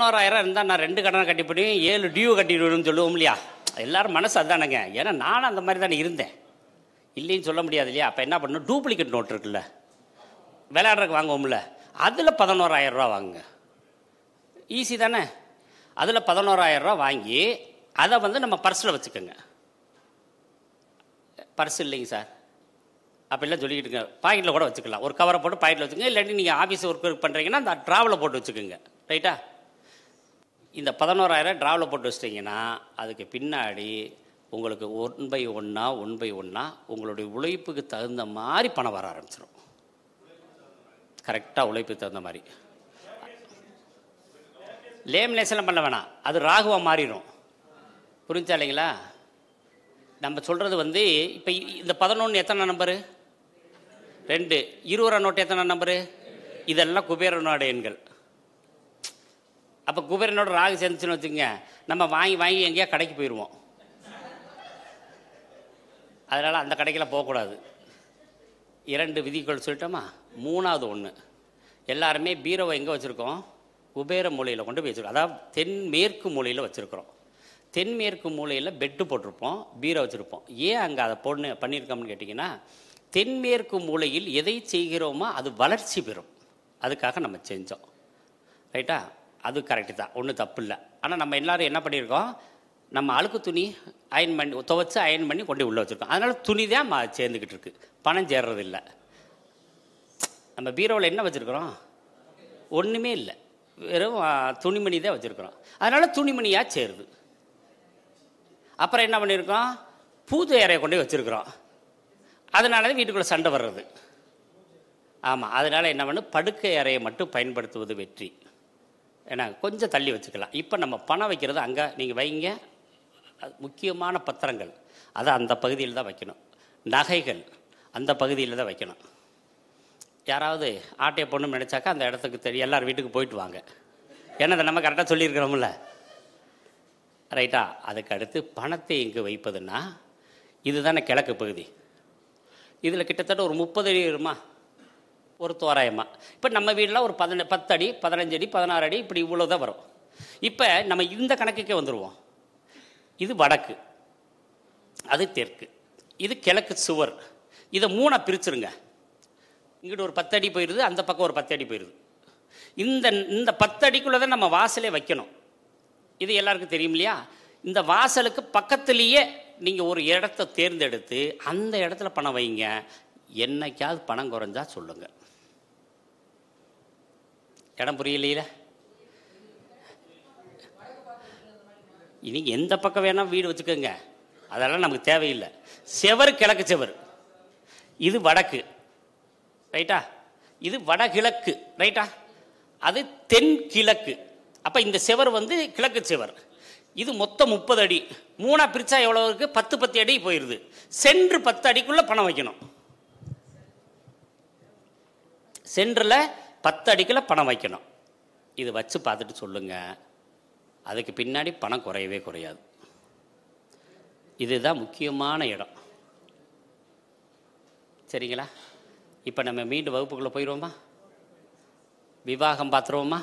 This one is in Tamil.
11,000 இருந்தால் நான் 2 கடனை கட்டிப்படியும் 7 டியூ கட்டிடுவேன்னு சொல்லுவோம் இல்லையா? எல்லாரும் மனசு அதுதானங்க. ஏன்னா நானும் அந்த மாதிரி தானே இருந்தேன், இல்லைன்னு சொல்ல முடியாது இல்லையா? அப்போ என்ன பண்ணணும், டூப்ளிகேட் நோட் இருக்குல்ல, விளையாடுறதுக்கு வாங்குவோம்ல, அதில் 11,000 ரூபா வாங்குங்க. ஈஸி தானே. அதில் 11,000 ரூபா வாங்கி அதை வந்து நம்ம பர்ஸில் வச்சுக்கோங்க. பர்ஸ் இல்லைங்க சார் அப்படிலாம் சொல்லிக்கிட்டுங்க, பாக்கெட்டில் கூட வச்சுக்கலாம். ஒரு கவரை போட்டு பாக்கெட்டில் வச்சுக்கோங்க. இல்லாட்டி நீங்கள் ஆஃபீஸ் ஒர்க் பண்ணுறீங்கன்னா அந்த ட்ராவலில் போட்டு வச்சுக்கோங்க. ரைட்டா? இந்த 11,000 ட்ராவலில் போட்டு வச்சிட்டிங்கன்னா அதுக்கு பின்னாடி உங்களுக்கு 1/1 உங்களுடைய உழைப்புக்கு தகுந்த மாதிரி பணம் வர ஆரம்பிச்சிடும். கரெக்டாக உழைப்புக்கு தகுந்த மாதிரி. லேமினேஷன்லாம் பண்ண வேணாம், அது ராகுவாக மாறிடும். புரிஞ்சா இல்லைங்களா? நம்ம சொல்கிறது வந்து இப்போ இந்த 11 எத்தனை நம்பரு? 2. 20 நோட்டு எத்தனை நம்பரு? இதெல்லாம் குபேரனோட எண்கள். அப்போ குபேரனோட ராகு சேர்ந்துச்சுன்னு வச்சுக்கோங்க, நம்ம வாங்கி வாங்கி எங்கேயா கடைக்கு போயிடுவோம். அதனால் அந்த கடைக்கெல்லாம் போகக்கூடாது. 2 விதிகள் சொல்லிட்டோமா? 3வது ஒன்று, எல்லாருமே பீரோவை எங்கே வச்சுருக்கோம்? குபேர மூலையில் கொண்டு போய் வச்சுருக்கோம். அதாவது தென்மேற்கு மூலையில் வச்சுருக்கிறோம். தென்மேற்கு மூலையில் பெட்டு போட்டிருப்போம், பீரோ வச்சுருப்போம். ஏன் அங்கே அதை பண்ணியிருக்கோம்னு கேட்டிங்கன்னா, தென்மேற்கு மூலையில் எதை செய்கிறோமோ அது வளர்ச்சி பெறும், அதுக்காக நம்ம செஞ்சோம். ரைட்டா? அது கரெக்டு தான், ஒன்றும் தப்பு இல்லை. ஆனால் நம்ம எல்லோரும் என்ன பண்ணியிருக்கோம், நம்ம அழுக்கு துணி அயன் பண்ணி துவைச்சி அயன் பண்ணி கொண்டு உள்ளே வச்சுருக்கோம். அதனால் துணி தான் சேர்ந்துக்கிட்டு இருக்குது, பணம் சேர்றதில்லை. நம்ம பீரோவில் என்ன வச்சுருக்கிறோம்? ஒன்றுமே இல்லை, வெறும் துணிமணி தான் வச்சுருக்கிறோம். அதனால் துணிமணியாக சேருது. அப்புறம் என்ன பண்ணியிருக்கோம், பூஜை அறையை கொண்டு போய் வச்சுருக்கிறோம். அதனால தான் வீட்டுக்குள்ளே சண்டை வர்றது. ஆமாம், அதனால் என்ன பண்ணு, படுக்கை அறையை மட்டும் பயன்படுத்துவது வெற்றி. ஏன்னா கொஞ்சம் தள்ளி வச்சுக்கலாம். இப்போ நம்ம பணம் வைக்கிறது அங்கே நீங்கள் வைங்க. முக்கியமான பத்திரங்கள் அதை அந்த பகுதியில் தான் வைக்கணும். நகைகள் அந்த பகுதியில் தான் வைக்கணும். யாராவது ஆட்டையை பொண்ணு நினச்சாக்கா அந்த இடத்துக்கு தெரியும், எல்லார் வீட்டுக்கு போயிட்டு வாங்க. ஏன்னா அதை நம்ம கரெக்டாக சொல்லியிருக்கிறோம்ல. ரைட்டா? அதுக்கு அடுத்து பணத்தை இங்கே வைப்பதுன்னா இதுதானே கிழக்கு பகுதி. இதில் கிட்டத்தட்ட ஒரு 30 அடி வருமா, ஒரு தோராயமாக. இப்போ நம்ம வீட்டில் ஒரு 10 அடி 15 அடி 16 அடி இப்படி இவ்வளோ தான் வரும். இப்போ நம்ம இந்த கணக்குக்கே வந்துடுவோம். இது வடக்கு, அது தெற்கு, இது கிழக்கு சுவர். இதை 3 பிரிச்சுருங்க. இங்கிட்ட ஒரு 10 அடி போயிடுது, அந்த பக்கம் ஒரு 10 அடி போயிடுது. இந்த 10 அடிக்குள்ளே தான் நம்ம வாசலே வைக்கணும். இது எல்லாருக்கும் தெரியும் இல்லையா? இந்த வாசலுக்கு பக்கத்துலேயே நீங்கள் ஒரு இடத்த தேர்ந்தெடுத்து அந்த இடத்துல பணம் வைங்க. என்னைக்காவது பணம் குறைஞ்சா சொல்லுங்கள். இடம் புரியலையில? இனி எந்த பக்கம் வேணால் வீடு வச்சுக்கோங்க, அதெல்லாம் நமக்கு தேவையில்லை. செவர் கிழக்கு செவர், இது வடக்கு. ரைட்டா? இது வடகிழக்கு. ரைட்டா? அது தென்கிழக்கு. அப்போ இந்த செவர் வந்து கிழக்கு செவர். இது மொத்தம் 30 அடி. 3 பிரிச்சா எவ்வளோ இருக்குது? 10 அடி போயிடுது. சென்று 10 அடிக்குள்ளே பணம் வைக்கணும். சென்றில் 10 அடிக்குள்ளே பணம் வைக்கணும். இது வச்சு பார்த்துட்டு சொல்லுங்கள், அதுக்கு பின்னாடி பணம் குறையவே குறையாது. இதுதான் முக்கியமான இடம். சரிங்களா? இப்போ நம்ம மீண்டும் வகுப்புக்குள்ளே போயிடுவோமா? விவாகம் பார்த்துருவோமா?